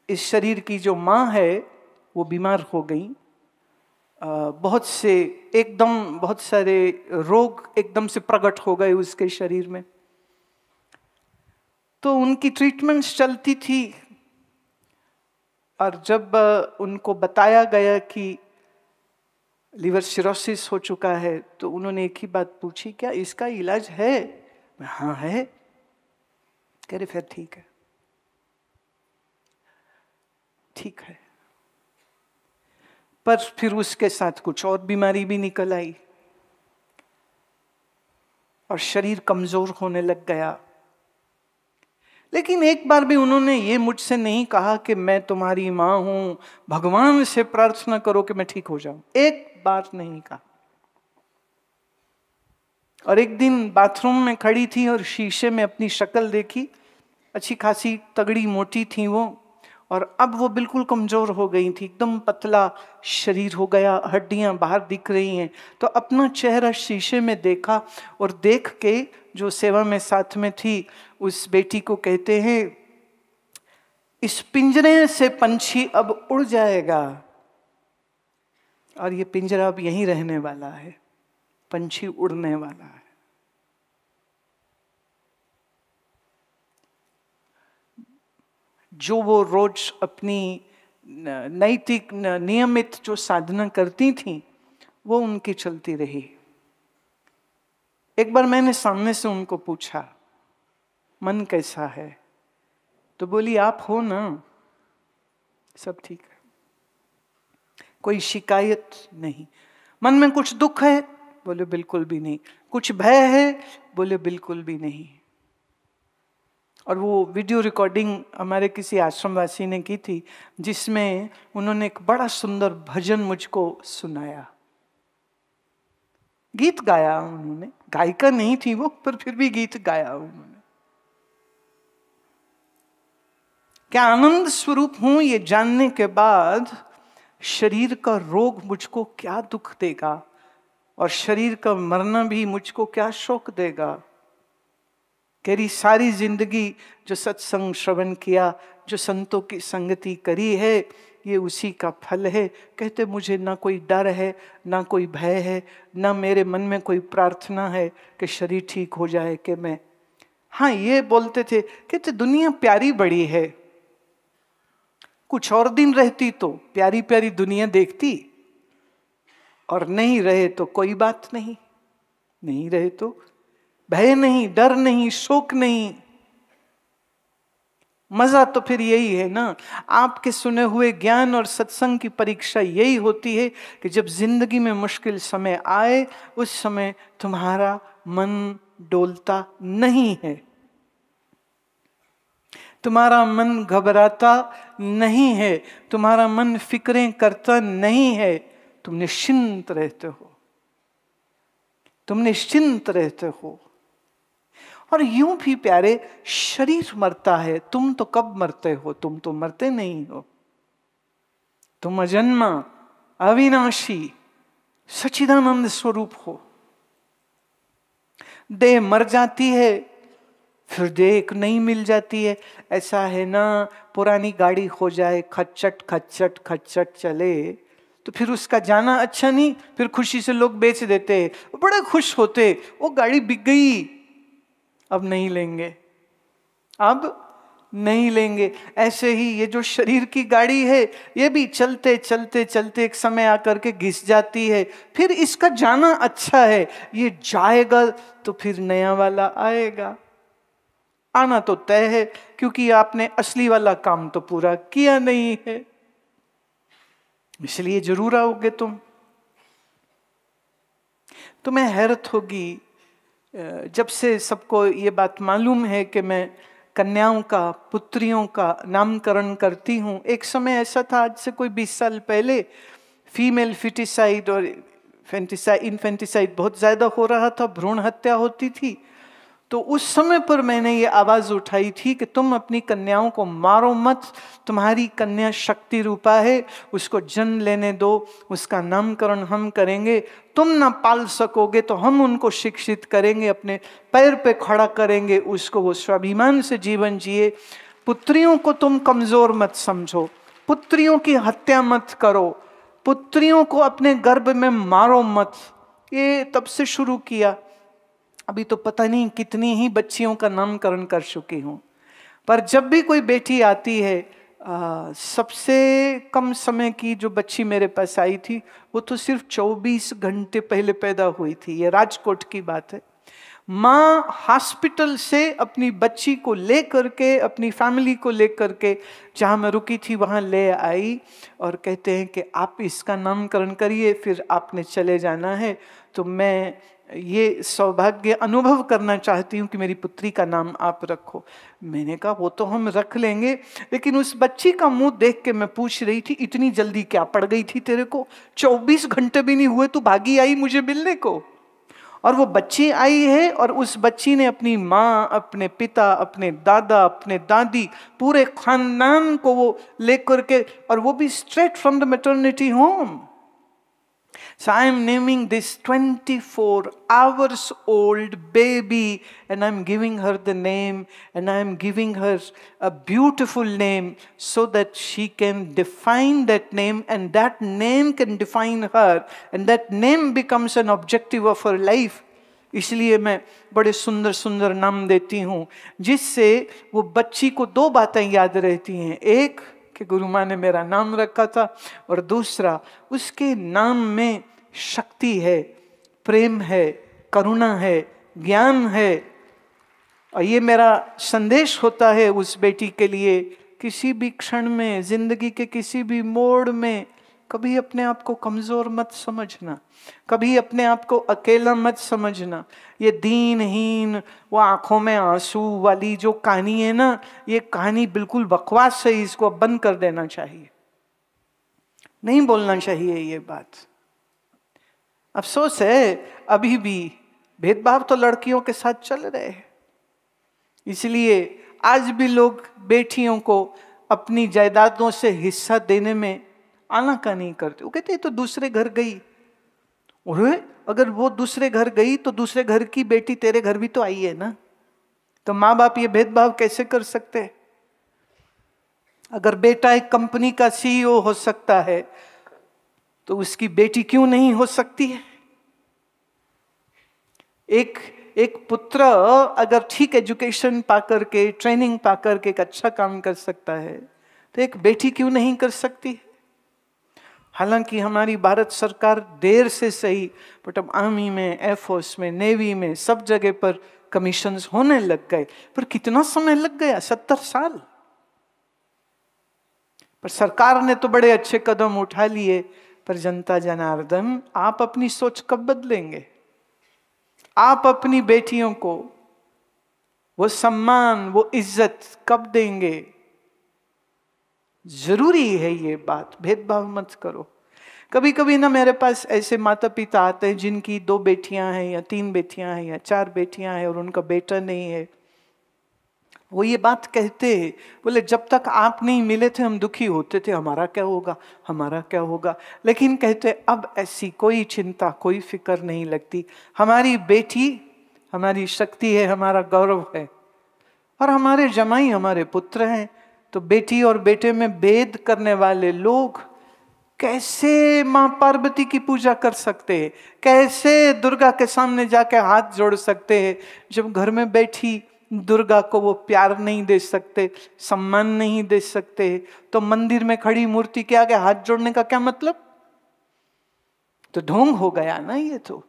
इस शरीर की जो माँ है वो बीमार हो गई, बहुत सारे रोग एकदम से प्रकट हो गए उसके शरीर में। तो उनकी ट्रीटमेंट्स चलती थी, और जब उनको बताया गया कि लिवर सिरोसिस हो चुका है, तो उन्होंने एक ही बात पूछी, क्या इसका इलाज है? हाँ है। कह रहे फिर ठीक है, ठीक है। पर फिर उसके साथ कुछ और बीमारी भी निकल आई और शरीर कमजोर होने लग गया। लेकिन एक बार भी उन्होंने ये मुझसे नहीं कहा कि मैं तुम्हारी माँ हूं, भगवान से प्रार्थना करो कि मैं ठीक हो जाऊं। एक बार नहीं कहा। और एक दिन बाथरूम में खड़ी थी और शीशे में अपनी शक्ल देखी, अच्छी खासी तगड़ी मोटी थी वो, और अब वो बिल्कुल कमजोर हो गई थी, एकदम पतला शरीर हो गया, हड्डियां बाहर दिख रही हैं। तो अपना चेहरा शीशे में देखा और देख के जो सेवा में साथ में थी उस बेटी को कहते हैं, इस पिंजरे से पंछी अब उड़ जाएगा और ये पिंजरा अब यहीं रहने वाला है, पंछी उड़ने वाला है। जो वो रोज अपनी नैतिक नियमित जो साधना करती थी वो उनकी चलती रही। एक बार मैंने सामने से उनको पूछा, मन कैसा है? तो बोली, आप हो ना, सब ठीक है, कोई शिकायत नहीं। मन में कुछ दुख है? बोले बिल्कुल भी नहीं। कुछ भय है? बोले बिल्कुल भी नहीं। और वो वीडियो रिकॉर्डिंग हमारे किसी आश्रमवासी ने की थी, जिसमें उन्होंने एक बड़ा सुंदर भजन मुझको सुनाया, गीत गाया उन्होंने। गायिका नहीं थी वो, पर फिर भी गीत गाया उन्होंने। क्या आनंद स्वरूप हूं ये जानने के बाद शरीर का रोग मुझको क्या दुख देगा, और शरीर का मरना भी मुझको क्या शोक देगा। तेरी सारी जिंदगी जो सत्संग श्रवण किया, जो संतों की संगति करी है, ये उसी का फल है। कहते मुझे ना कोई डर है, ना कोई भय है, ना मेरे मन में कोई प्रार्थना है कि शरीर ठीक हो जाए। कि मैं, हाँ ये बोलते थे, कहते दुनिया प्यारी बड़ी है, कुछ और दिन रहती तो प्यारी प्यारी दुनिया देखती, और नहीं रहे तो कोई बात नहीं, नहीं रहे तो भय नहीं, डर नहीं, शोक नहीं। मजा तो फिर यही है ना। आपके सुने हुए ज्ञान और सत्संग की परीक्षा यही होती है कि जब जिंदगी में मुश्किल समय आए, उस समय तुम्हारा मन डोलता नहीं है, तुम्हारा मन घबराता नहीं है, तुम्हारा मन फिक्रें करता नहीं है। तुम निश्चिंत रहते हो, तुम निश्चिंत रहते हो। और यूं भी प्यारे, शरीर मरता है, तुम तो कब मरते हो? तुम तो मरते नहीं हो। तुम अजन्मा, अविनाशी, सच्चिदानंद स्वरूप हो। देह मर जाती है, फिर देह एक नई मिल जाती है। ऐसा है ना, पुरानी गाड़ी हो जाए, खच्चट खच्चट खच्चट चले, तो फिर उसका जाना अच्छा नहीं, फिर खुशी से लोग बेच देते, बड़े खुश होते, वो गाड़ी बिक गई, अब नहीं लेंगे, अब नहीं लेंगे। ऐसे ही ये जो शरीर की गाड़ी है, ये भी चलते चलते चलते एक समय आकर के घिस जाती है। फिर इसका जाना अच्छा है, ये जाएगा तो फिर नया वाला आएगा। आना तो तय है, क्योंकि आपने असली वाला काम तो पूरा किया नहीं है, इसलिए जरूर आओगे तुम। तुम्हें हैरत होगी, जब से सबको ये बात मालूम है कि मैं कन्याओं का, पुत्रियों का नामकरण करती हूँ। एक समय ऐसा था, आज से कोई 20 साल पहले, फीमेल फिटिसाइड और इन्फेंटिसाइड बहुत ज्यादा हो रहा था, भ्रूण हत्या होती थी। तो उस समय पर मैंने ये आवाज उठाई थी कि तुम अपनी कन्याओं को मारो मत, तुम्हारी कन्या शक्ति रूपा है, उसको जन्म लेने दो, उसका नामकरण हम करेंगे। तुम ना पाल सकोगे तो हम उनको शिक्षित करेंगे, अपने पैर पे खड़ा करेंगे उसको, वो स्वाभिमान से जीवन जिए। पुत्रियों को तुम कमजोर मत समझो, पुत्रियों की हत्या मत करो, पुत्रियों को अपने गर्भ में मारो मत। ये तब से शुरू किया। अभी तो पता नहीं कितनी ही बच्चियों का नामकरण कर चुकी हूँ। पर जब भी कोई बेटी आती है, सबसे कम समय की जो बच्ची मेरे पास आई थी वो तो सिर्फ 24 घंटे पहले पैदा हुई थी। ये राजकोट की बात है। माँ हॉस्पिटल से अपनी बच्ची को ले करके, अपनी फैमिली को ले करके जहाँ मैं रुकी थी वहाँ ले आई और कहते हैं कि आप इसका नामकरण करिए, फिर आपने चले जाना है। तो मैं ये सौभाग्य अनुभव करना चाहती हूँ कि मेरी पुत्री का नाम आप रखो। मैंने कहा वो तो हम रख लेंगे, लेकिन उस बच्ची का मुंह देख के मैं पूछ रही थी, इतनी जल्दी क्या पड़ गई थी तेरे को? 24 घंटे भी नहीं हुए तू भागी आई मुझे मिलने को। और वो बच्ची आई है और उस बच्ची ने अपनी माँ, अपने पिता, अपने दादा, अपने दादी, पूरे खानदान को वो लेकर के, और वो भी straight from the maternity home. So I am naming this 24 hours old baby and I am giving her the name, and I am giving her a beautiful name so that she can define that name, and that name can define her, and that name becomes an objective of her life. इसलिए मैं बड़े सुंदर सुंदर नाम देती हूँ जिससे वो बच्ची को दो बातें याद रहती हैं। एक कि गुरु माँ ने मेरा नाम रखा था, और दूसरा उसके नाम में शक्ति है, प्रेम है, करुणा है, ज्ञान है। और ये मेरा संदेश होता है उस बेटी के लिए, किसी भी क्षण में, जिंदगी के किसी भी मोड़ में कभी अपने आप को कमजोर मत समझना, कभी अपने आप को अकेला मत समझना। ये दीनहीन, वो आंखों में आंसू वाली जो कहानी है ना, ये कहानी बिल्कुल बकवास है। इसको बंद कर देना चाहिए, नहीं बोलना चाहिए ये बात। अफसोस है अभी भी भेदभाव तो लड़कियों के साथ चल रहे हैं। इसलिए आज भी लोग बेटियों को अपनी जायदादों से हिस्सा देने में आनाकानी करते। वो कहते हैं तो दूसरे घर गई, और अगर वो दूसरे घर गई तो दूसरे घर की बेटी तेरे घर भी तो आई है ना। तो माँ बाप ये भेदभाव कैसे कर सकते हैं? अगर बेटा एक कंपनी का सीईओ हो सकता है तो उसकी बेटी क्यों नहीं हो सकती है? एक पुत्र अगर ठीक एजुकेशन पाकर के, ट्रेनिंग पाकर के एक अच्छा काम कर सकता है तो एक बेटी क्यों नहीं कर सकती है? हालांकि हमारी भारत सरकार देर से सही, बट अब आर्मी में, एयरफोर्स में, नेवी में सब जगह पर कमीशंस होने लग गए। पर कितना समय लग गया? 70 साल। पर सरकार ने तो बड़े अच्छे कदम उठा लिए। पर जनता जनार्दन, आप अपनी सोच कब बदलेंगे? आप अपनी बेटियों को वो सम्मान, वो इज्जत कब देंगे? जरूरी है ये बात। भेदभाव मत करो। कभी कभी ना मेरे पास ऐसे माता पिता आते हैं जिनकी 2 बेटियां हैं या 3 बेटियां हैं या 4 बेटियां हैं और उनका बेटा नहीं है। वो ये बात कहते हैं, बोले जब तक आप नहीं मिले थे हम दुखी होते थे, हमारा क्या होगा, हमारा क्या होगा। लेकिन कहते अब ऐसी कोई चिंता, कोई फिक्र नहीं लगती। हमारी बेटी हमारी शक्ति है, हमारा गौरव है, और हमारे जमाई हमारे पुत्र हैं। तो बेटी और बेटे में भेद करने वाले लोग कैसे माँ पार्वती की पूजा कर सकते हैं? कैसे दुर्गा के सामने जाके हाथ जोड़ सकते हैं जब घर में बैठी दुर्गा को वो प्यार नहीं दे सकते, सम्मान नहीं दे सकते? तो मंदिर में खड़ी मूर्ति के आगे हाथ जोड़ने का क्या मतलब? तो ढोंग हो गया ना ये तो।